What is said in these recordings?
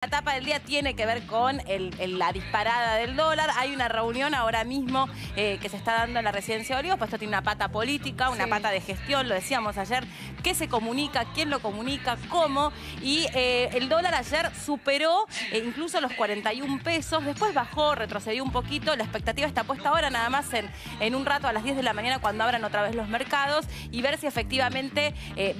La etapa del día tiene que ver con la disparada del dólar. Hay una reunión ahora mismo que se está dando en la Residencia de Olivos, pues esto tiene una pata política, una pata de gestión, lo decíamos ayer. ¿Qué se comunica? ¿Quién lo comunica? ¿Cómo? Y el dólar ayer superó incluso los 41 pesos, después bajó, retrocedió un poquito. La expectativa está puesta ahora nada más en un rato a las 10 de la mañana cuando abran otra vez los mercados y ver si efectivamente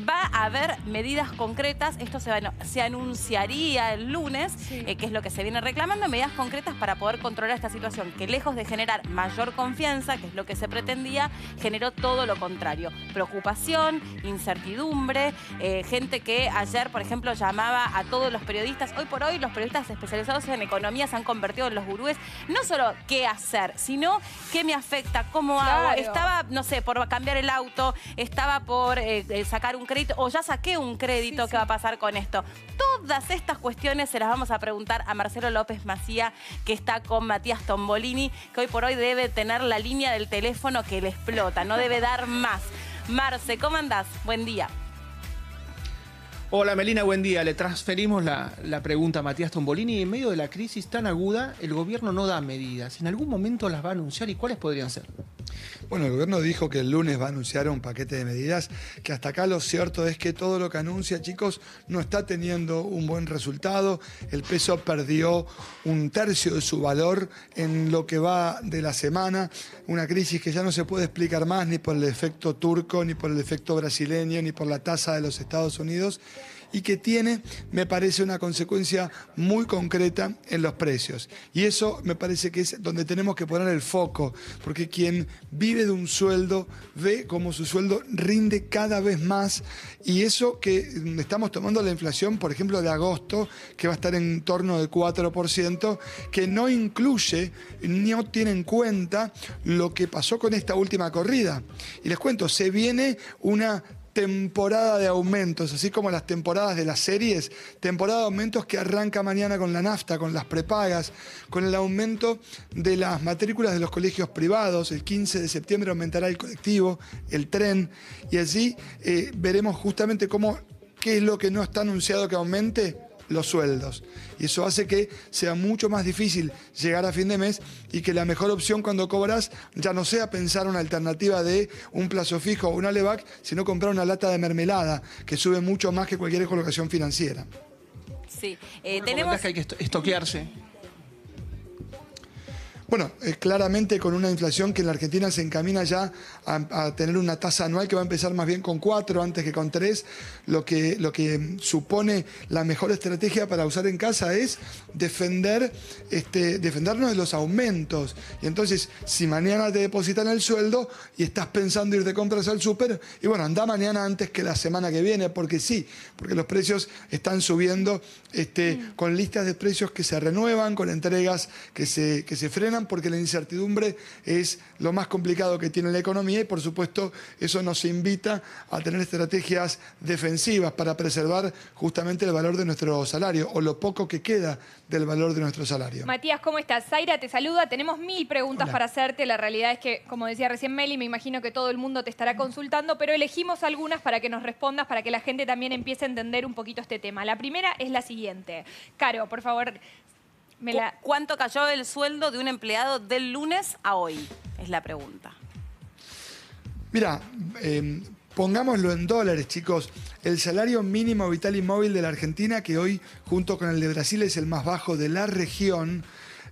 va a haber medidas concretas. Esto se anunciaría el lunes. Que es lo que se viene reclamando, medidas concretas para poder controlar esta situación, que lejos de generar mayor confianza, que es lo que se pretendía, generó todo lo contrario. Preocupación, incertidumbre, gente que ayer, por ejemplo, llamaba a todos los periodistas. Hoy por hoy los periodistas especializados en economía se han convertido en los gurúes, no solo qué hacer, sino qué me afecta, cómo hago. Estaba, no sé, por cambiar el auto, estaba por sacar un crédito, o ya saqué un crédito, ¿qué va a pasar con esto? Todas estas cuestiones se las vamos a preguntar a Marcelo López Macía, que está con Matías Tombolini, que hoy por hoy debe tener la línea del teléfono que le explota, no debe dar más. Marce, ¿cómo andás? Buen día. Hola Melina, buen día. Le transferimos la pregunta a Matías Tombolini. En medio de la crisis tan aguda, el gobierno no da medidas. ¿En algún momento las va a anunciar y cuáles podrían ser? Bueno, el gobierno dijo que el lunes va a anunciar un paquete de medidas, que hasta acá lo cierto es que todo lo que anuncia, chicos, no está teniendo un buen resultado. El peso perdió un tercio de su valor en lo que va de la semana. Una crisis que ya no se puede explicar más ni por el efecto turco, ni por el efecto brasileño, ni por la tasa de los Estados Unidos. Y que tiene, me parece, una consecuencia muy concreta en los precios. Y eso me parece que es donde tenemos que poner el foco, porque quien vive de un sueldo ve cómo su sueldo rinde cada vez más, y eso que estamos tomando la inflación, por ejemplo, de agosto, que va a estar en torno del 4%, que no incluye, no tiene en cuenta lo que pasó con esta última corrida. Y les cuento, se viene una temporada de aumentos, así como las temporadas de las series, temporada de aumentos que arranca mañana con la nafta, con las prepagas, con el aumento de las matrículas de los colegios privados. El 15 de septiembre aumentará el colectivo, el tren, y allí veremos justamente qué es lo que no está anunciado que aumente: los sueldos. Y eso hace que sea mucho más difícil llegar a fin de mes y que la mejor opción cuando cobras ya no sea pensar una alternativa de un plazo fijo o una LEVAC, sino comprar una lata de mermelada, que sube mucho más que cualquier colocación financiera. Sí, tenemos que hay que estoquearse. Bueno, claramente con una inflación que en la Argentina se encamina ya a tener una tasa anual que va a empezar más bien con 4 antes que con 3, lo que supone la mejor estrategia para usar en casa es defendernos de los aumentos. Y entonces, si mañana te depositan el sueldo y estás pensando ir de compras al súper, y bueno, anda mañana antes que la semana que viene, porque sí, porque los precios están subiendo con listas de precios que se renuevan, con entregas que se frenan, porque la incertidumbre es lo más complicado que tiene la economía, y por supuesto eso nos invita a tener estrategias defensivas para preservar justamente el valor de nuestro salario, o lo poco que queda del valor de nuestro salario. Matías, ¿cómo estás? Zaira te saluda. Tenemos 1000 preguntas para hacerte. La realidad es que, como decía recién Meli, me imagino que todo el mundo te estará consultando, pero elegimos algunas para que nos respondas, para que la gente también empiece a entender un poquito este tema. La primera es la siguiente. Caro, por favor, ¿cuánto cayó el sueldo de un empleado del lunes a hoy? Es la pregunta. Mira, pongámoslo en dólares, chicos. El salario mínimo vital y móvil de la Argentina, que hoy, junto con el de Brasil, es el más bajo de la región,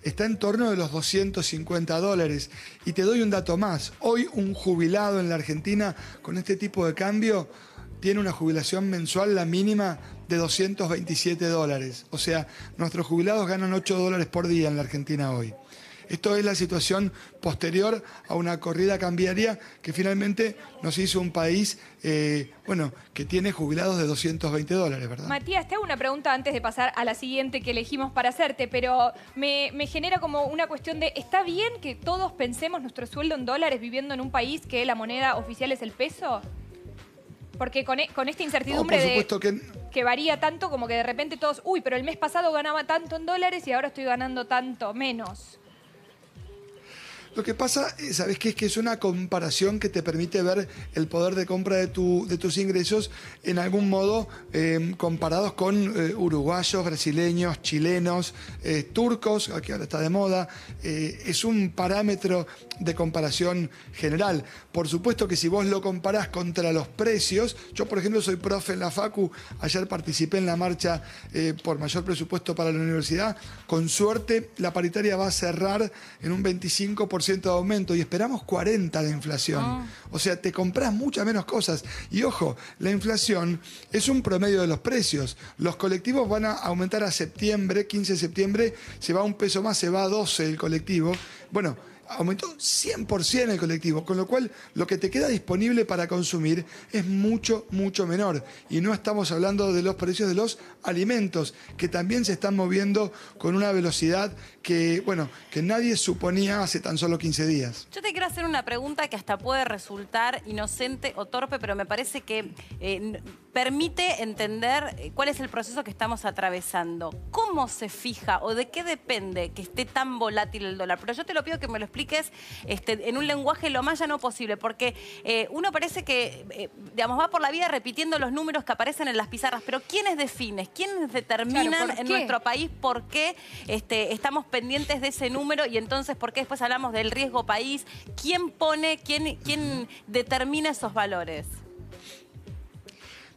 está en torno de los $250. Y te doy un dato más. Hoy un jubilado en la Argentina con este tipo de cambio tiene una jubilación mensual, la mínima, de $227. O sea, nuestros jubilados ganan $8 por día en la Argentina hoy. Esto es la situación posterior a una corrida cambiaria que finalmente nos hizo un país, que tiene jubilados de $220, ¿verdad? Matías, te hago una pregunta antes de pasar a la siguiente que elegimos para hacerte, pero me genera como una cuestión de, ¿está bien que todos pensemos nuestro sueldo en dólares viviendo en un país que la moneda oficial es el peso? Porque con esta incertidumbre que varía tanto, como que de repente todos, uy, pero el mes pasado ganaba tanto en dólares y ahora estoy ganando tanto menos. Lo que pasa, ¿sabes qué? Es que es una comparación que te permite ver el poder de compra de tus ingresos en algún modo comparados con uruguayos, brasileños, chilenos, turcos, aquí ahora está de moda. Es un parámetro de comparación general. Por supuesto que si vos lo comparás contra los precios, yo por ejemplo soy profe en la Facu, ayer participé en la marcha por mayor presupuesto para la universidad, con suerte la paritaria va a cerrar en un 25% de aumento y esperamos 40% de inflación. O sea, te compras muchas menos cosas. Y ojo, la inflación es un promedio de los precios. Los colectivos van a aumentar a septiembre, 15 de septiembre, se va un peso más, se va a 12 el colectivo. Bueno, aumentó 100% el colectivo, con lo cual lo que te queda disponible para consumir es mucho, mucho menor. Y no estamos hablando de los precios de los alimentos, que también se están moviendo con una velocidad que, bueno, que nadie suponía hace tan solo 15 días. Yo te quiero hacer una pregunta que hasta puede resultar inocente o torpe, pero me parece que permite entender cuál es el proceso que estamos atravesando. ¿Cómo se fija o de qué depende que esté tan volátil el dólar? Pero yo te lo pido que me lo expliques en un lenguaje lo más llano posible, porque uno parece que, digamos, va por la vida repitiendo los números que aparecen en las pizarras, pero ¿quiénes definen? ¿Quiénes determinan en nuestro país por qué estamos pendientes de ese número y entonces por qué después hablamos del riesgo país? ¿Quién pone, quién determina esos valores?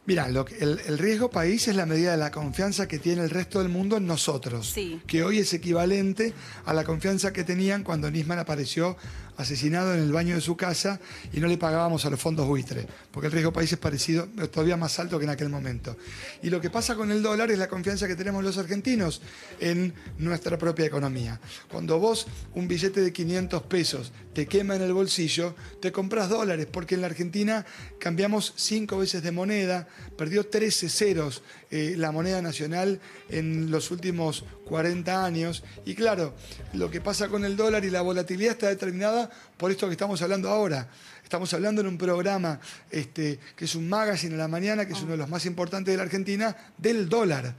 Mira, el riesgo país es la medida de la confianza que tiene el resto del mundo en nosotros, sí, que hoy es equivalente a la confianza que tenían cuando Nisman apareció asesinado en el baño de su casa y no le pagábamos a los fondos buitre, porque el riesgo país es parecido, todavía más alto que en aquel momento. Y lo que pasa con el dólar es la confianza que tenemos los argentinos en nuestra propia economía. Cuando vos un billete de 500 pesos te quema en el bolsillo, te compras dólares, porque en la Argentina cambiamos 5 veces de moneda, perdió 13 ceros la moneda nacional en los últimos 40 años. Y claro, lo que pasa con el dólar y la volatilidad está determinada por esto que estamos hablando ahora. Estamos hablando en un programa que es un magazine a la mañana, que es uno de los más importantes de la Argentina, del dólar.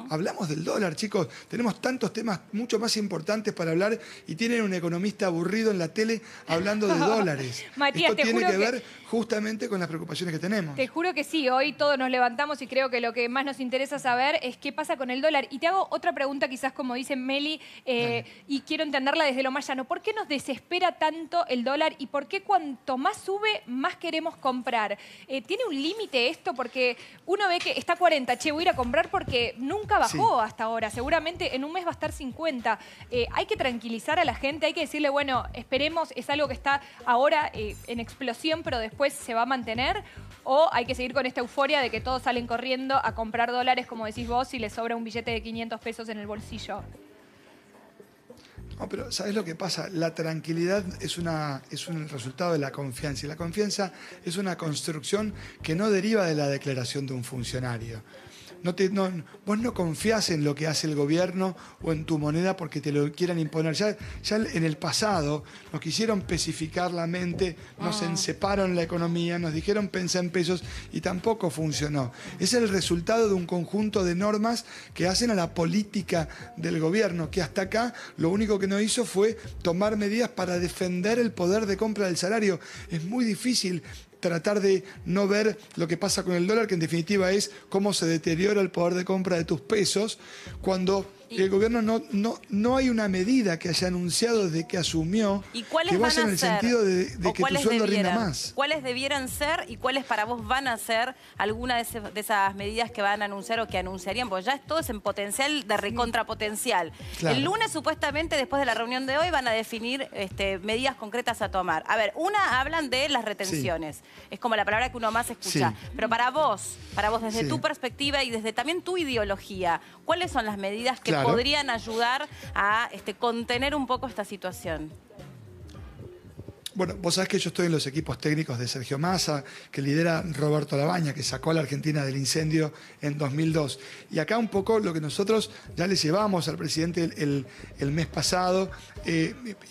Hablamos del dólar, chicos. Tenemos tantos temas mucho más importantes para hablar y tienen un economista aburrido en la tele hablando de dólares. Matías, esto tiene que ver justamente con las preocupaciones que tenemos. Te juro que sí, hoy todos nos levantamos y creo que lo que más nos interesa saber es qué pasa con el dólar. Y te hago otra pregunta, quizás como dice Meli, y quiero entenderla desde lo más llano. ¿Por qué nos desespera tanto el dólar y por qué cuanto más sube, más queremos comprar? ¿Tiene un límite esto? Porque uno ve que está 40, che, voy a ir a comprar porque nunca bajó hasta ahora. Seguramente en un mes va a estar 50. Hay que tranquilizar a la gente, hay que decirle, bueno, esperemos, es algo que está ahora en explosión, pero después se va a mantener. ¿O hay que seguir con esta euforia de que todos salen corriendo a comprar dólares, como decís vos, si les sobra un billete de 500 pesos en el bolsillo? No, pero ¿sabes lo que pasa? La tranquilidad es un resultado de la confianza. Y la confianza es una construcción que no deriva de la declaración de un funcionario. Vos no confías en lo que hace el gobierno o en tu moneda porque te lo quieran imponer. Ya en el pasado nos quisieron pesificar la mente, nos enceparon la economía, nos dijeron pensá en pesos y tampoco funcionó. Es el resultado de un conjunto de normas que hacen a la política del gobierno, que hasta acá lo único que no hizo fue tomar medidas para defender el poder de compra del salario. Es muy difícil tratar de no ver lo que pasa con el dólar, que en definitiva es cómo se deteriora el poder de compra de tus pesos, cuando el gobierno no hay una medida que haya anunciado desde que asumió que vaya en el sentido de que tu sueldo rinda más. ¿Cuáles debieran ser y cuáles para vos van a ser alguna de esas medidas que van a anunciar o que anunciarían? Porque ya todo es en potencial de recontrapotencial. Claro. El lunes, supuestamente, después de la reunión de hoy, van a definir medidas concretas a tomar. A ver, hablan de las retenciones. Es como la palabra que uno más escucha. Sí. Pero para vos desde tu perspectiva y desde también tu ideología, ¿cuáles son las medidas que podrían ayudar a contener un poco esta situación? Bueno, vos sabés que yo estoy en los equipos técnicos de Sergio Massa, que lidera Roberto Labaña, que sacó a la Argentina del incendio en 2002. Y acá un poco lo que nosotros ya le llevamos al presidente el mes pasado,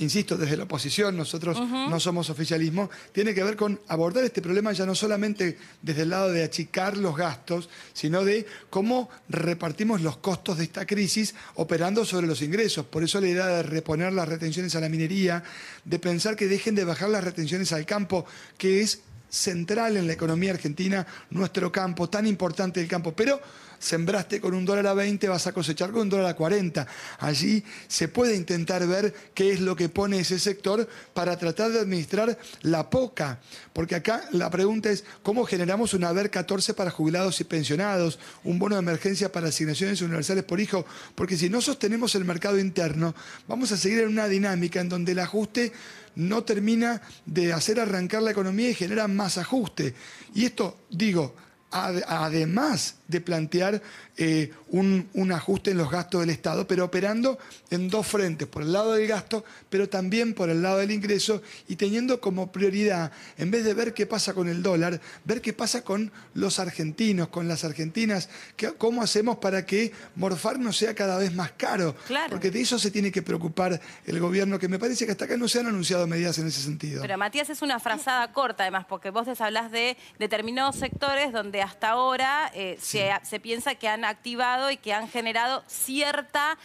insisto, desde la oposición, nosotros no somos oficialismo, tiene que ver con abordar este problema ya no solamente desde el lado de achicar los gastos, sino de cómo repartimos los costos de esta crisis operando sobre los ingresos. Por eso la idea de reponer las retenciones a la minería, de pensar que dejen de bajar las retenciones al campo, que es central en la economía argentina, nuestro campo, tan importante el campo. Pero sembraste con $1 a 20, vas a cosechar con $1 a 40. Allí se puede intentar ver qué es lo que pone ese sector para tratar de administrar la poca. Porque acá la pregunta es, ¿cómo generamos un haber 14 para jubilados y pensionados? Un bono de emergencia para asignaciones universales por hijo. Porque si no sostenemos el mercado interno, vamos a seguir en una dinámica en donde el ajuste no termina de hacer arrancar la economía y genera más ajuste. Y esto, digo, además de plantear un ajuste en los gastos del Estado, pero operando en dos frentes, por el lado del gasto, pero también por el lado del ingreso, y teniendo como prioridad, en vez de ver qué pasa con el dólar, ver qué pasa con los argentinos, con las argentinas, cómo hacemos para que morfar no sea cada vez más caro. Claro. Porque de eso se tiene que preocupar el gobierno, que me parece que hasta acá no se han anunciado medidas en ese sentido. Pero Matías, es una frazada corta además, porque vos hablás de determinados sectores donde hasta ahora se piensa que han activado y que han generado cierta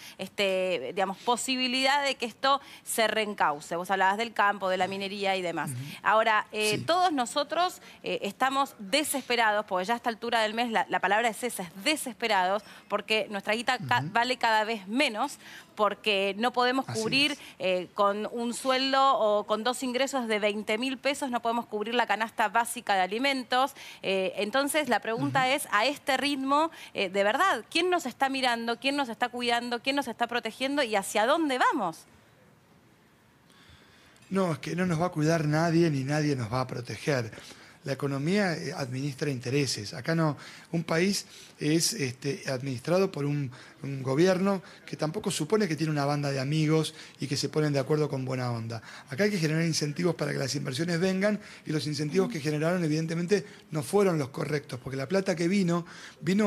digamos, posibilidad de que esto se reencauce. Vos hablabas del campo, de la minería y demás. Ahora, todos nosotros estamos desesperados, porque ya a esta altura del mes la palabra es esa, es desesperados, porque nuestra guita vale cada vez menos, porque no podemos cubrir con un sueldo o con 2 ingresos de 20.000 pesos, no podemos cubrir la canasta básica de alimentos. Entonces la pregunta es, a este ritmo, de verdad, ¿quién nos está mirando, quién nos está cuidando, quién nos está protegiendo y hacia dónde vamos? No, es que no nos va a cuidar nadie ni nadie nos va a proteger. La economía administra intereses. Acá no, un país es administrado por un gobierno que tampoco supone que tiene una banda de amigos y que se ponen de acuerdo con buena onda. Acá hay que generar incentivos para que las inversiones vengan, y los incentivos que generaron evidentemente no fueron los correctos, porque la plata que vino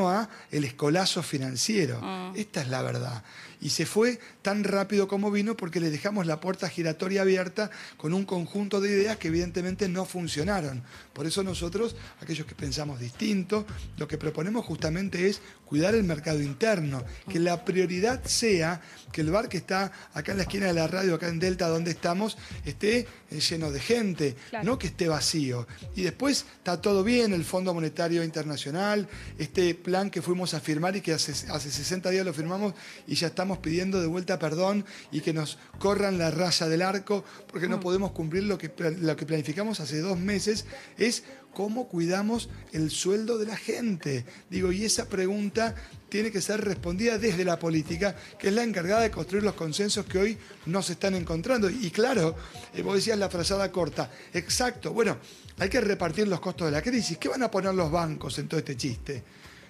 a el escolazo financiero. Esta es la verdad. Y se fue tan rápido como vino porque le dejamos la puerta giratoria abierta con un conjunto de ideas que evidentemente no funcionaron. Por eso nosotros, aquellos que pensamos distinto, lo que proponemos justamente es cuidar el mercado interno, que la prioridad sea que el bar que está acá en la esquina de la radio, acá en Delta, donde estamos, esté lleno de gente, claro, no que esté vacío. Y después está todo bien, el Fondo Monetario Internacional, este plan que fuimos a firmar y que hace 60 días lo firmamos y ya estamos pidiendo de vuelta perdón y que nos corran la raya del arco porque no podemos cumplir lo que planificamos hace 2 meses, es cómo cuidamos el sueldo de la gente. Digo, y esa pregunta tiene que ser respondida desde la política, que es la encargada de construir los consensos que hoy no se están encontrando. Y claro, vos decías la frazada corta. Exacto, bueno, hay que repartir los costos de la crisis. ¿Qué van a poner los bancos en todo este chiste?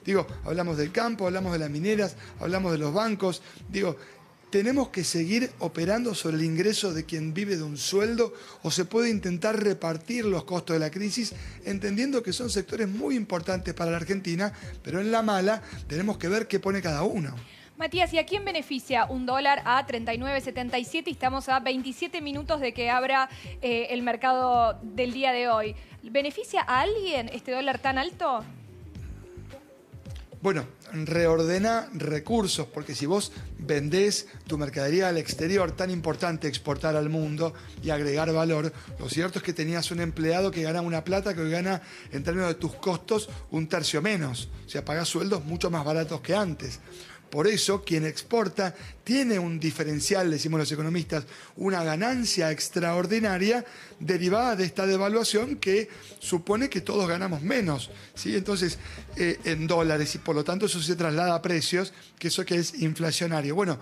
Digo, hablamos del campo, hablamos de las mineras, hablamos de los bancos. Digo, ¿tenemos que seguir operando sobre el ingreso de quien vive de un sueldo o se puede intentar repartir los costos de la crisis, entendiendo que son sectores muy importantes para la Argentina, pero en la mala tenemos que ver qué pone cada uno? Matías, ¿y a quién beneficia un dólar a 39.77 y estamos a 27 minutos de que abra el mercado del día de hoy? ¿Beneficia a alguien este dólar tan alto? Bueno, reordena recursos, porque si vos vendés tu mercadería al exterior, tan importante exportar al mundo y agregar valor, lo cierto es que tenías un empleado que gana una plata que hoy gana, en términos de tus costos, 1/3 menos. O sea, pagás sueldos mucho más baratos que antes. Por eso, quien exporta tiene un diferencial, decimos los economistas, una ganancia extraordinaria derivada de esta devaluación que supone que todos ganamos menos, ¿sí? Entonces, en dólares, y por lo tanto eso se traslada a precios, que eso que es inflacionario. Bueno,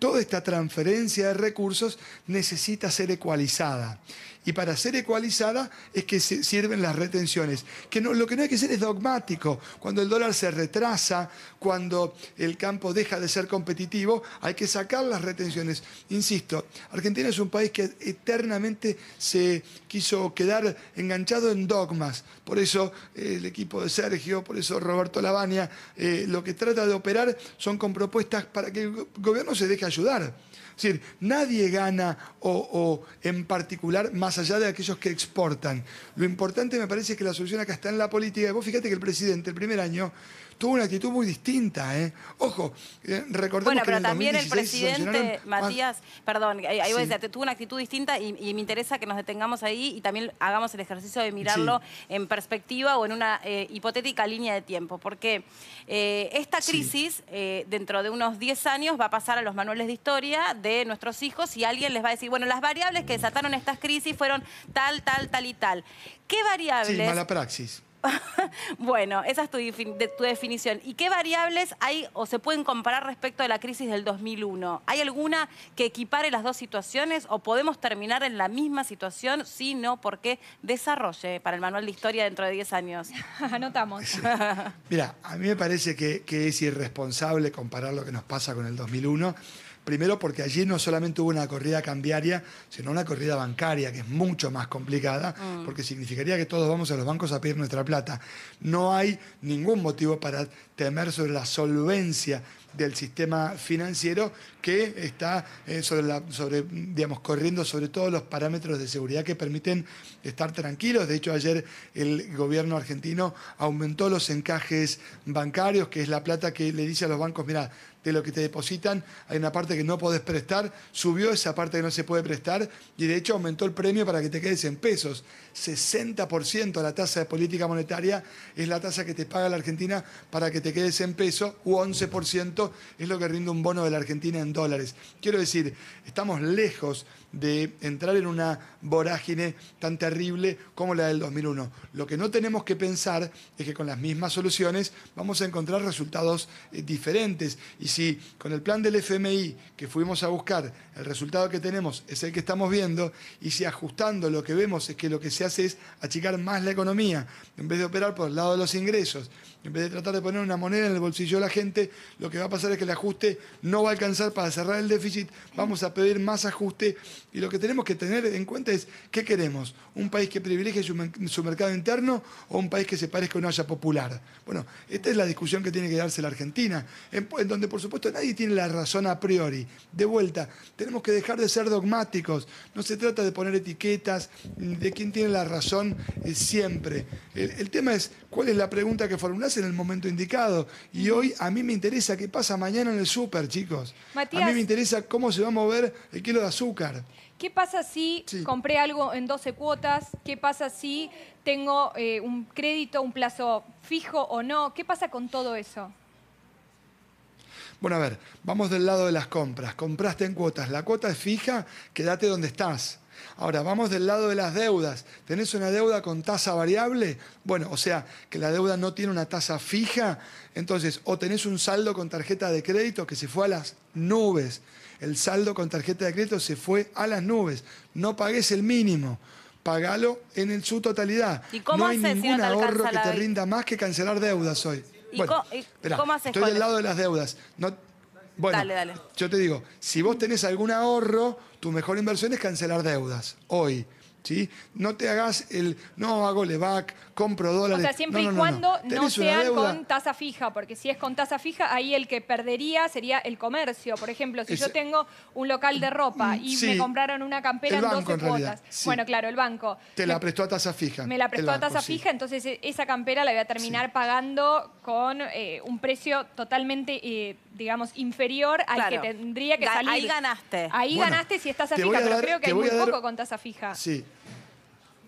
toda esta transferencia de recursos necesita ser ecualizada. Y para ser ecualizada es que sirven las retenciones. Lo que no hay que ser es dogmático. Cuando el dólar se retrasa, cuando el campo deja de ser competitivo, hay que sacar las retenciones. Insisto, Argentina es un país que eternamente se quiso quedar enganchado en dogmas. Por eso el equipo de Sergio, por eso Roberto Lavagna, lo que trata de operar son con propuestas para que el gobierno se deje ayudar. Es decir, nadie gana o en particular más allá de aquellos que exportan. Lo importante me parece que la solución acá está en la política. Y vos fíjate que el presidente el primer año tuvo una actitud muy distinta. Ojo, recordemos bueno, que pero en el también el 2016 presidente, Matías, perdón, ahí voy a Sí. decir, tuvo una actitud distinta y me interesa que nos detengamos ahí y también hagamos el ejercicio de mirarlo en perspectiva o en una hipotética línea de tiempo. Porque esta crisis, dentro de unos 10 años, va a pasar a los manuales de historia de nuestros hijos y alguien les va a decir, bueno, las variables que desataron estas crisis fueron tal, tal, tal y tal. ¿Qué variables? Sí, mala praxis. Bueno, esa es tu definición. ¿Y qué variables hay o se pueden comparar respecto de la crisis del 2001? ¿Hay alguna que equipare las dos situaciones o podemos terminar en la misma situación? Sí, no, porque desarrolle para el manual de historia dentro de 10 años. Anotamos. Mira, a mí me parece que es irresponsable comparar lo que nos pasa con el 2001. Primero porque allí no solamente hubo una corrida cambiaria, sino una corrida bancaria, que es mucho más complicada, porque significaría que todos vamos a los bancos a pedir nuestra plata. No hay ningún motivo para temer sobre la solvencia del sistema financiero que está digamos, corriendo sobre todos los parámetros de seguridad que permiten estar tranquilos. De hecho, ayer el gobierno argentino aumentó los encajes bancarios, que es la plata que le dice a los bancos, mira, de lo que te depositan, hay una parte que no podés prestar, subió esa parte que no se puede prestar y de hecho aumentó el premio para que te quedes en pesos. 60% la tasa de política monetaria es la tasa que te paga la Argentina para que te quedes en pesos, u 11% es lo que rinde un bono de la Argentina en dólares. Quiero decir, estamos lejos de entrar en una vorágine tan terrible como la del 2001. Lo que no tenemos que pensar es que con las mismas soluciones vamos a encontrar resultados diferentes. Y si con el plan del FMI que fuimos a buscar, el resultado que tenemos es el que estamos viendo, y si ajustando lo que vemos es que lo que se hace es achicar más la economía, en vez de operar por el lado de los ingresos, en vez de tratar de poner una moneda en el bolsillo de la gente, lo que va a pasar es que el ajuste no va a alcanzar para cerrar el déficit, vamos a pedir más ajuste, y lo que tenemos que tener en cuenta es ¿qué queremos? ¿Un país que privilegie su mercado interno o un país que se parezca a una olla popular? Bueno, esta es la discusión que tiene que darse la Argentina, en donde por supuesto nadie tiene la razón a priori. De vuelta, tenemos que dejar de ser dogmáticos, no se trata de poner etiquetas de quién tiene la razón siempre. El tema es cuál es la pregunta que formulás en el momento indicado. Y hoy a mí me interesa qué pasa mañana en el súper, chicos. Matías, a mí me interesa cómo se va a mover el kilo de azúcar. ¿qué pasa si compré algo en 12 cuotas? ¿Qué pasa si tengo un crédito, un plazo fijo o no? ¿Qué pasa con todo eso? Bueno, a ver, vamos del lado de las compras. Compraste en cuotas. La cuota es fija, quédate donde estás. Ahora, vamos del lado de las deudas. ¿Tenés una deuda con tasa variable? Bueno, o sea, que la deuda no tiene una tasa fija. Entonces, o tenés un saldo con tarjeta de crédito que se fue a las nubes. El saldo con tarjeta de crédito se fue a las nubes. No pagues el mínimo. Pagalo en su totalidad. ¿Y cómo no hay haces si ningún no te ahorro alcanza que te la- rinda más que cancelar deudas hoy. Bueno, esperá, ¿Cómo haces estoy con del lado de las deudas. Bueno, Dale. yo te digo, si vos tenés algún ahorro, tu mejor inversión es cancelar deudas hoy. ¿Sí? No te hagas no hago levac, compro dólares. O sea, siempre No. y cuando no Tenés una sean deuda. con tasa fija, porque si es con tasa fija, ahí el que perdería sería el comercio. Por ejemplo, si yo tengo un local de ropa y Sí. me compraron una campera El en banco, 12 en realidad, cuotas. sí. Bueno, claro, el banco. Te la prestó a tasa fija. Me la prestó el a tasa banco, sí. fija, entonces esa campera la voy a terminar pagando con un precio totalmente, digamos, inferior al Claro. que tendría que salir. Ahí ganaste. Ahí Bueno, ganaste si es tasa te fija, voy a pero dar- creo que te hay voy muy a dar- poco con tasa fija. Sí.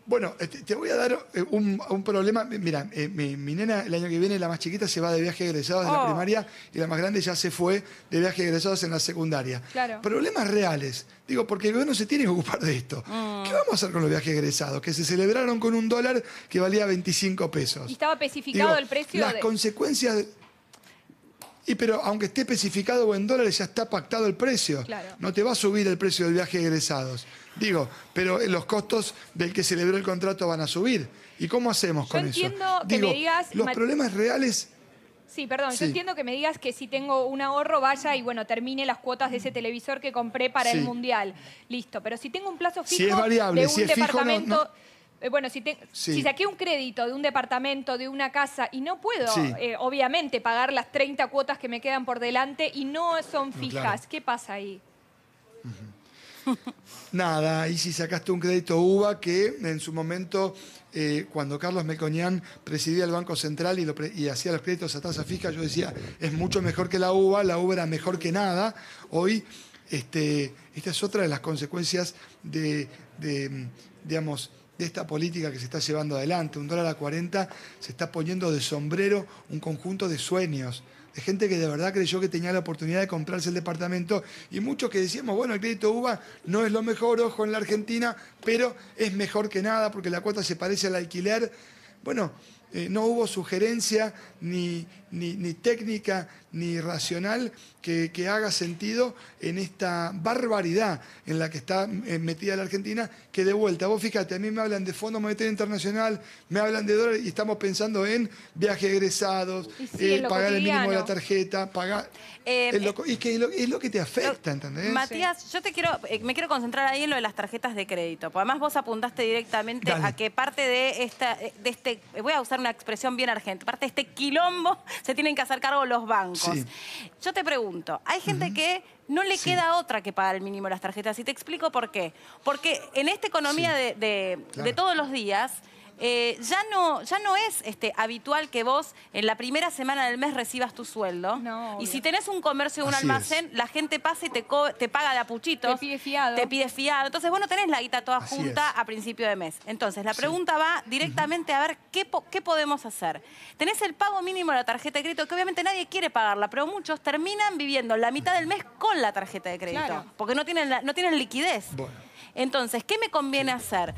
Bueno, te voy a dar un problema. Mira, mi nena el año que viene, la más chiquita, se va de viaje egresados de la primaria y la más grande ya se fue de viaje egresados en la secundaria. Claro. Problemas reales. Digo, porque el gobierno se tiene que ocupar de esto. ¿Qué vamos a hacer con los viajes egresados? Que se celebraron con $1 que valía 25 pesos. Y estaba especificado el precio Las consecuencias... pero aunque esté especificado o en dólares, ya está pactado el precio. Claro. No te va a subir el precio del viaje de egresados. Digo, pero los costos del que celebró el contrato van a subir. ¿Y cómo hacemos con eso? Yo entiendo que me digas... Los problemas reales... Sí, perdón, Sí. yo entiendo que me digas que si tengo un ahorro vaya y bueno, termine las cuotas de ese televisor que compré para Sí. el Mundial. Listo, pero si tengo un plazo fijo Si es variable, de un si es fijo, departamento... Bueno, Sí. si saqué un crédito de un departamento, de una casa, y no puedo, Sí. obviamente, pagar las 30 cuotas que me quedan por delante y no son fijas, claro. ¿qué pasa ahí? Nada, y si sacaste un crédito UVA que en su momento, cuando Carlos Melconian presidía el Banco Central y hacía los créditos a tasa fija, yo decía, es mucho mejor que la UVA era mejor que nada. Hoy, esta es otra de las consecuencias digamos, de esta política que se está llevando adelante. Un dólar a 40 se está poniendo de sombrero un conjunto de sueños, de gente que de verdad creyó que tenía la oportunidad de comprarse el departamento, y muchos que decíamos, bueno, el crédito UVA no es lo mejor, ojo, en la Argentina, pero es mejor que nada porque la cuota se parece al alquiler. Bueno, no hubo sugerencia ni técnica ni racional que haga sentido en esta barbaridad en la que está metida la Argentina, que de vuelta, vos fíjate, a mí me hablan de Fondo Monetario Internacional, me hablan de dólares y estamos pensando en viajes egresados, Y sí, en lo pagar el mínimo de la cotidiano. tarjeta, pagar... y que es lo que te afecta, ¿entendés? Matías, yo me quiero concentrar ahí en lo de las tarjetas de crédito, porque además vos apuntaste directamente Dale. a que parte de este, voy a usar una expresión bien argentina, parte de este quilombo se tienen que hacer cargo los bancos. Sí. Yo te pregunto, hay gente que no le queda otra que pagar el mínimo de las tarjetas, y te explico por qué. Porque en esta economía Sí. de Claro. todos los días, ya no es habitual que vos en la primera semana del mes recibas tu sueldo. No, Y obvio. si tenés un comercio o un Así almacén, la gente pasa y te paga de apuchitos. Te pide fiado. Te pide fiado. Entonces vos no tenés la guita toda Así junta es. a principio de mes. Entonces la pregunta va directamente a ver qué podemos hacer. Tenés el pago mínimo de la tarjeta de crédito, que obviamente nadie quiere pagarla, pero muchos terminan viviendo la mitad del mes con la tarjeta de crédito. Claro. Porque no tienen liquidez. Bueno. Entonces, ¿qué me conviene hacer?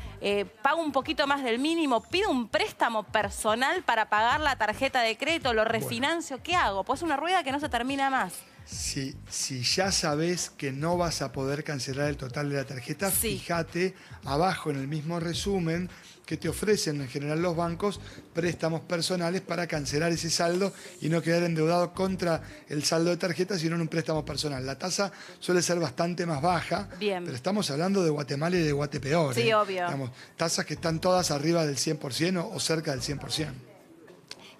¿Pago un poquito más del mínimo? ¿Pido un préstamo personal para pagar la tarjeta de crédito? ¿Lo refinancio? ¿Qué hago? Pues es una rueda que no se termina más. Si ya sabés que no vas a poder cancelar el total de la tarjeta, Sí. fíjate abajo en el mismo resumen que te ofrecen en general los bancos préstamos personales para cancelar ese saldo y no quedar endeudado contra el saldo de tarjeta, sino en un préstamo personal. La tasa suele ser bastante más baja, Bien. pero estamos hablando de Guatemala y de Guatepeor. Sí, obvio. Digamos, tasas que están todas arriba del 100% o cerca del 100%.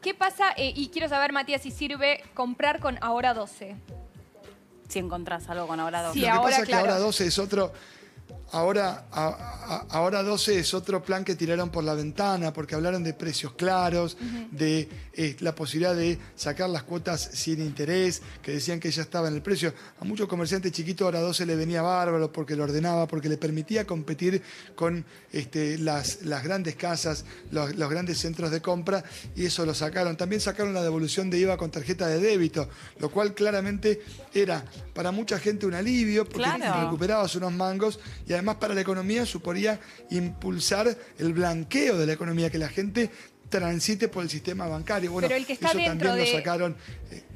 ¿Qué pasa? Y quiero saber, Matías, si sirve comprar con Ahora 12. Si encontrás algo con ahora 2. Sí, Lo que ahora, pasa es que claro. ahora 12 es otro. Ahora 12 es otro plan que tiraron por la ventana porque hablaron de precios claros, de la posibilidad de sacar las cuotas sin interés, que decían que ya estaba en el precio. A muchos comerciantes chiquitos ahora 12 le venía bárbaro porque lo ordenaba, porque le permitía competir con las grandes casas, los grandes centros de compra, y eso lo sacaron. También sacaron la devolución de IVA con tarjeta de débito, lo cual claramente era para mucha gente un alivio porque Claro. recuperabas unos mangos, y además para la economía suponía impulsar el blanqueo de la economía, que la gente transite por el sistema bancario. Bueno, Pero el que está eso dentro también de- lo sacaron.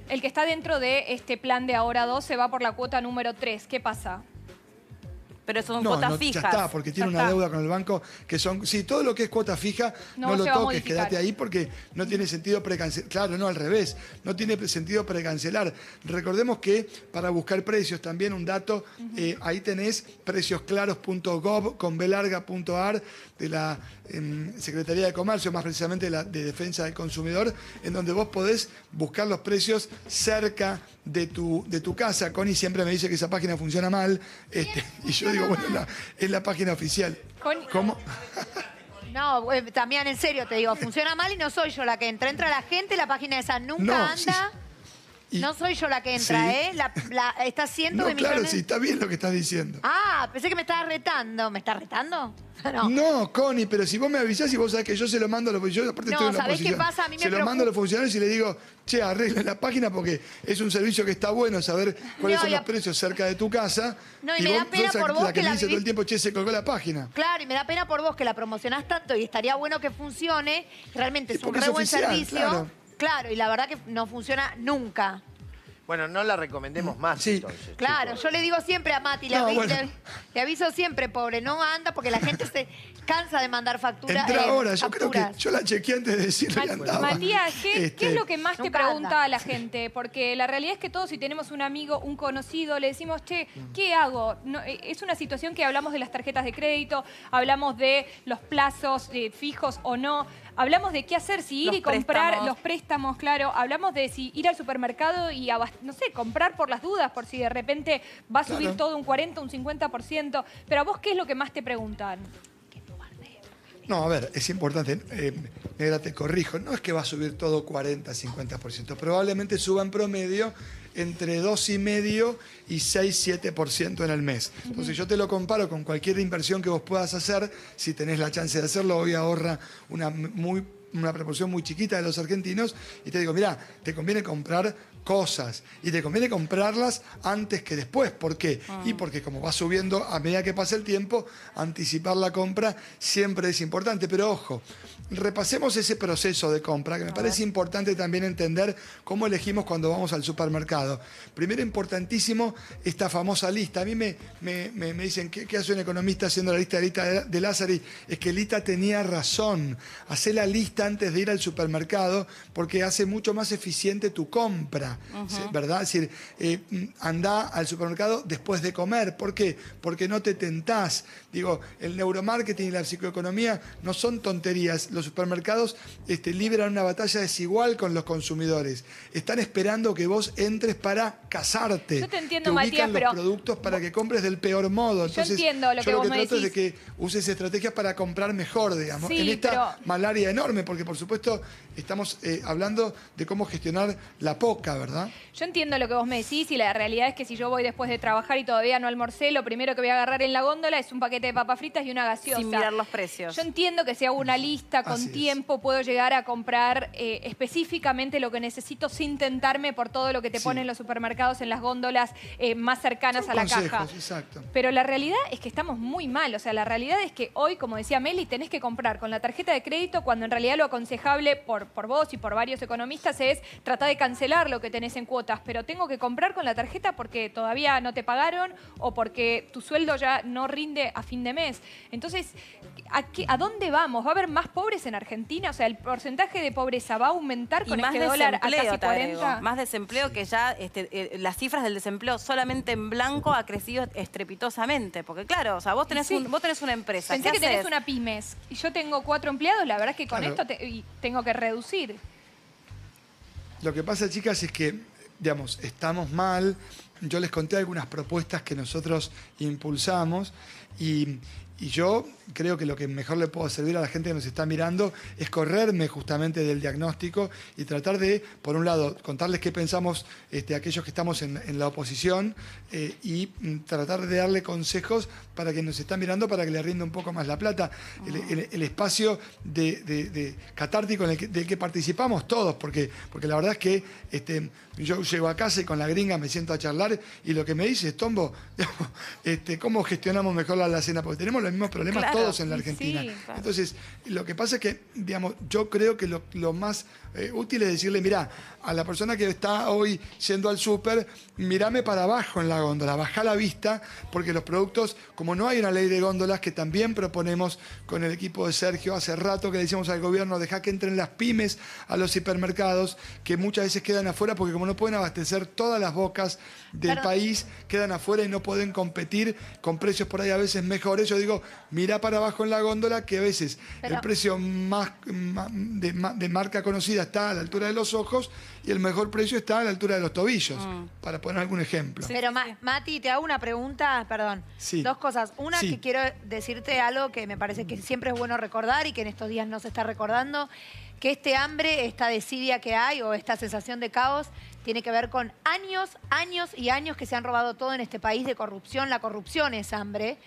El que está dentro de este plan de Ahora 12 va por la cuota número 3. ¿Qué pasa? Pero son No, cuotas ya fijas. está, porque tiene Ya una está. deuda con el banco que son... Sí, todo lo que es cuota fija, No no lo se va a toques, modificar. quédate ahí porque no tiene sentido precancelar. Claro, no, al revés, no tiene sentido precancelar. Recordemos que para buscar precios, también un dato, ahí tenés preciosclaros.gov con belarga.ar de la Secretaría de Comercio, más precisamente de Defensa del Consumidor, en donde vos podés buscar los precios cerca de tu casa. Connie siempre me dice que esa página funciona mal, y yo digo, bueno, es la página oficial. Connie- ¿Cómo? No, también en serio te digo, funciona mal y no soy yo la que entra. Entra la gente, la página esa nunca No, anda. sí. Y- No soy yo la que entra, Sí. ¿eh? Está haciendo No, de claro, millones. sí, está bien lo que estás diciendo. Ah, pensé que me estabas retando. ¿Me estás retando? No. No, Connie, pero si vos me avisás y vos sabés que yo se lo mando a los... Yo aparte No, estoy en la ¿sabés qué oposición. pasa? A mí me se lo mando a preocupa- los funcionarios y le digo, che, arreglen la página porque es un servicio que está bueno saber cuáles No, son y los precios cerca de tu casa. No, y me da pena sos por vos la que que me la dice todo el viví- tiempo, che, se colgó la página. Claro, y me da pena por vos que la promocionás tanto y estaría bueno que funcione. Realmente Y es un porque re es buen oficial, servicio. claro. Claro, y la verdad que no funciona nunca. Bueno, no la recomendemos más, Sí. entonces. Claro, chicos. yo le digo siempre a Mati, No, bueno. le aviso siempre, pobre, no anda porque la gente se cansa de mandar facturas. Entra ahora, yo creo que yo la chequeé antes de decirle que andaba. Matías, ¿qué es lo que más te Nunca pregunta anda. a la gente? Porque la realidad es que todos, si tenemos un amigo, un conocido, le decimos, che, ¿qué hago? No, es una situación que hablamos de las tarjetas de crédito, hablamos de los plazos fijos o no, hablamos de qué hacer, si ir Los y comprar préstamos. los préstamos, claro, hablamos de si ir al supermercado y, no sé, comprar por las dudas, por si de repente va a subir Claro. todo un 40, un 50%. Pero a vos, ¿qué es lo que más te preguntan? No, a ver, es importante, Negra, te corrijo, no es que va a subir todo 40, 50%, probablemente suba en promedio entre 2,5 y 6, 7% en el mes. Entonces yo te lo comparo con cualquier inversión que vos puedas hacer, si tenés la chance de hacerlo, hoy ahorra una proporción muy chiquita de los argentinos, y te digo, mira, te conviene comprar cosas y te conviene comprarlas antes que después. ¿Por qué? Y porque como va subiendo a medida que pasa el tiempo, anticipar la compra siempre es importante. Pero ojo, repasemos ese proceso de compra, que me parece importante también entender cómo elegimos cuando vamos al supermercado. Primero, importantísimo, esta famosa lista. A mí me dicen, ¿qué hace un economista haciendo la lista de Lázari? Es que Lita tenía razón. Hacé la lista antes de ir al supermercado porque hace mucho más eficiente tu compra, ¿verdad? Es decir, andá al supermercado después de comer. ¿Por qué? Porque no te tentás. Digo, el neuromarketing y la psicoeconomía no son tonterías. Los supermercados libran una batalla desigual con los consumidores. Están esperando que vos entres para casarte. Yo te entiendo, ubican Matías, los pero productos para que compres del peor modo. Entonces, entiendo lo que yo vos lo que me trato es de decís. que uses estrategias para comprar mejor, digamos. Sí, en esta pero- malaria enorme, porque por supuesto estamos hablando de cómo gestionar la poca, ¿verdad? Yo entiendo lo que vos me decís y la realidad es que si yo voy después de trabajar y todavía no almorcé, lo primero que voy a agarrar en la góndola es un paquete de papas fritas y una gaseosa. Sin mirar los precios. Yo entiendo que si hago una lista con Así es. tiempo puedo llegar a comprar específicamente lo que necesito sin tentarme por todo lo que te Sí. ponen los supermercados en las góndolas más cercanas Son a la consejos, caja. exacto. Pero la realidad es que estamos muy mal. O sea, la realidad es que hoy, como decía Meli, tenés que comprar con la tarjeta de crédito cuando en realidad lo aconsejable por vos y por varios economistas es tratar de cancelar lo que tenés en cuotas. Pero tengo que comprar con la tarjeta porque todavía no te pagaron o porque tu sueldo ya no rinde a fin de mes. Entonces, ¿a dónde vamos? ¿Va a haber más pobres en Argentina? O sea, ¿el porcentaje de pobreza va a aumentar Y con más este dólar a desempleo, casi te agrego. 40? Más desempleo que ya las cifras del desempleo solamente en blanco ha crecido estrepitosamente. Porque claro, o sea, vos tenés, Sí. vos tenés una empresa. Pensé ¿qué que tenés haces? una pymes y yo tengo 4 empleados, la verdad es que con Claro. esto tengo que reducir. Lo que pasa, chicas, es que, digamos, estamos mal. Yo les conté algunas propuestas que nosotros impulsamos y yo creo que lo que mejor le puedo servir a la gente que nos está mirando es correrme justamente del diagnóstico y tratar de, por un lado, contarles qué pensamos aquellos que estamos en la oposición y tratar de darle consejos para que nos están mirando para que le rinda un poco más la plata. El espacio de catártico del que participamos todos, porque la verdad es que yo llego a casa y con la gringa me siento a charlar y lo que me dice es, Tombo, ¿cómo gestionamos mejor la alacena? Porque tenemos los mismos problemas Claro. todos en la Sí, Argentina. claro. Entonces, lo que pasa es que, digamos, yo creo que lo más útil es decirle, mirá, a la persona que está hoy yendo al súper, mirame para abajo en la góndola, bajá la vista, porque los productos, como no hay una ley de góndolas que también proponemos con el equipo de Sergio, hace rato que le decimos al gobierno, dejá que entren las pymes a los hipermercados, que muchas veces quedan afuera porque como no pueden abastecer todas las bocas del Claro. país, quedan afuera y no pueden competir con precios por ahí a veces mejores. Yo digo, mirá para abajo en la góndola, que a veces Pero- el precio de marca conocida está a la altura de los ojos y el mejor precio está a la altura de los tobillos, para poner algún ejemplo. Pero Mati, te hago una pregunta, perdón. Sí. Dos cosas. Una, Sí. que quiero decirte algo que me parece que siempre es bueno recordar y que en estos días no se está recordando, que este hambre, esta desidia que hay o esta sensación de caos tiene que ver con años y años que se han robado todo en este país de corrupción. La corrupción es hambre.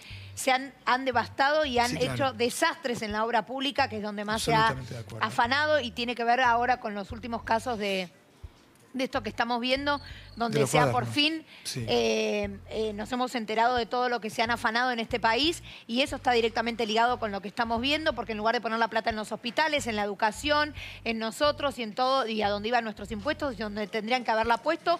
Han devastado y han Sí, claro. hecho desastres en la obra pública, que es donde más se ha Absolutamente de acuerdo. afanado, y tiene que ver ahora con los últimos casos de de esto que estamos viendo, De donde los sea por cuadernos. fin Sí. nos hemos enterado de todo lo que se han afanado en este país, y eso está directamente ligado con lo que estamos viendo, porque en lugar de poner la plata en los hospitales, en la educación, en nosotros y en todo, y a donde iban nuestros impuestos, y donde tendrían que haberla puesto,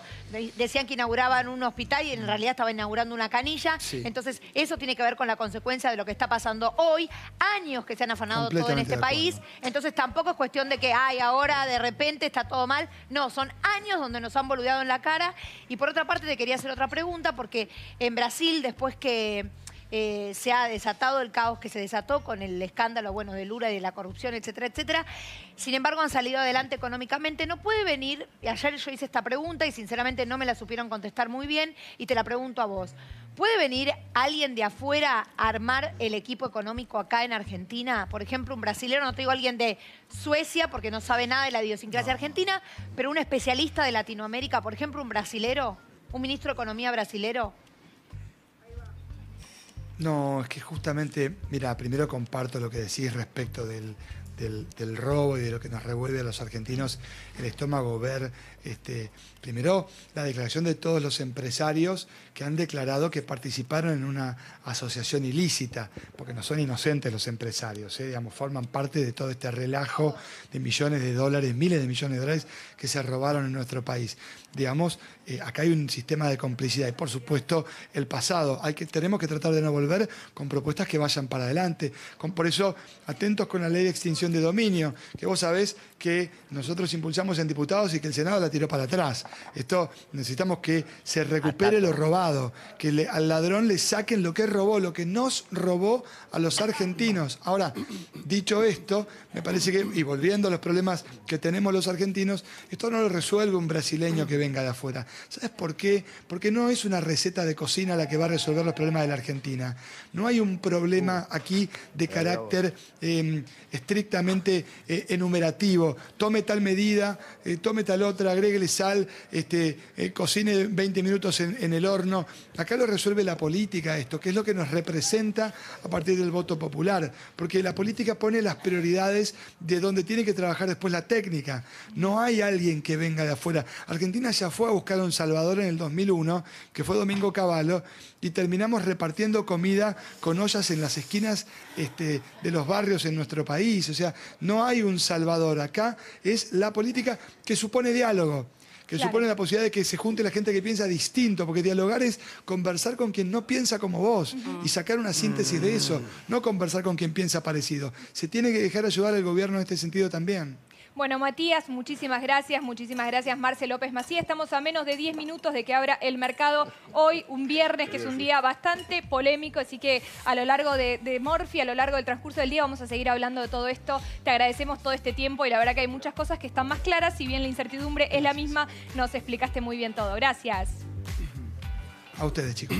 decían que inauguraban un hospital y en realidad estaba inaugurando una canilla. Sí. Entonces eso tiene que ver con la consecuencia de lo que está pasando hoy, años que se han afanado todo en Completamente este de país. acuerdo. Entonces tampoco es cuestión de que, ay, ahora de repente está todo mal. No, son años donde nos han boludeado en la cara. Y por otra parte te quería hacer otra pregunta, porque en Brasil, después que se ha desatado el caos que se desató con el escándalo, bueno, de Lula y de la corrupción, etcétera, etcétera, sin embargo han salido adelante económicamente. No puede venir, y ayer yo hice esta pregunta y sinceramente no me la supieron contestar muy bien, y te la pregunto a vos. ¿Puede venir alguien de afuera a armar el equipo económico acá en Argentina? Por ejemplo, un brasilero, no te digo alguien de Suecia, porque no sabe nada de la idiosincrasia argentina, pero un especialista de Latinoamérica, por ejemplo, un brasilero, un ministro de Economía brasilero. No, es que justamente, mira, primero comparto lo que decís respecto del robo y de lo que nos revuelve a los argentinos el estómago ver, primero, la declaración de todos los empresarios que han declarado que participaron en una asociación ilícita, porque no son inocentes los empresarios, digamos, forman parte de todo este relajo de millones de dólares, miles de millones de dólares que se robaron en nuestro país. Digamos, acá hay un sistema de complicidad y, por supuesto, el pasado. Tenemos que tratar de no volver con propuestas que vayan para adelante. Por eso, atentos con la ley de extinción de dominio, que vos sabés que nosotros impulsamos en diputados y que el Senado la tiró para atrás. Esto necesitamos que se recupere lo robado, que al ladrón le saquen lo que robó, lo que nos robó a los argentinos. Ahora, dicho esto, me parece que, y volviendo a los problemas que tenemos los argentinos, esto no lo resuelve un brasileño que venga de afuera. ¿Sabes por qué? Porque no es una receta de cocina la que va a resolver los problemas de la Argentina. No hay un problema aquí de carácter estrictamente enumerativo. Tome tal medida, tome tal otra, agréguele sal, cocine 20 minutos en el horno. Acá lo resuelve la política esto, que es lo que nos representa a partir del voto popular. Porque la política pone las prioridades de donde tiene que trabajar después la técnica. No hay alguien que venga de afuera. Argentina ya fue a buscar a un Salvador en el 2001, que fue Domingo Cavallo, y terminamos repartiendo comida con ollas en las esquinas de los barrios en nuestro país. O sea, no hay un Salvador. Acá es la política que supone diálogo, que Claro. supone la posibilidad de que se junte la gente que piensa distinto, porque dialogar es conversar con quien no piensa como vos y sacar una síntesis de eso, no conversar con quien piensa parecido. Se tiene que dejar ayudar al gobierno en este sentido también. Bueno, Matías, muchísimas gracias, Marce López Macía. Estamos a menos de 10 minutos de que abra el mercado hoy, un viernes, que es un día bastante polémico, así que a lo largo de Morphy, a lo largo del transcurso del día vamos a seguir hablando de todo esto. Te agradecemos todo este tiempo y la verdad que hay muchas cosas que están más claras, si bien la incertidumbre es la misma, nos explicaste muy bien todo. Gracias. A ustedes, chicos.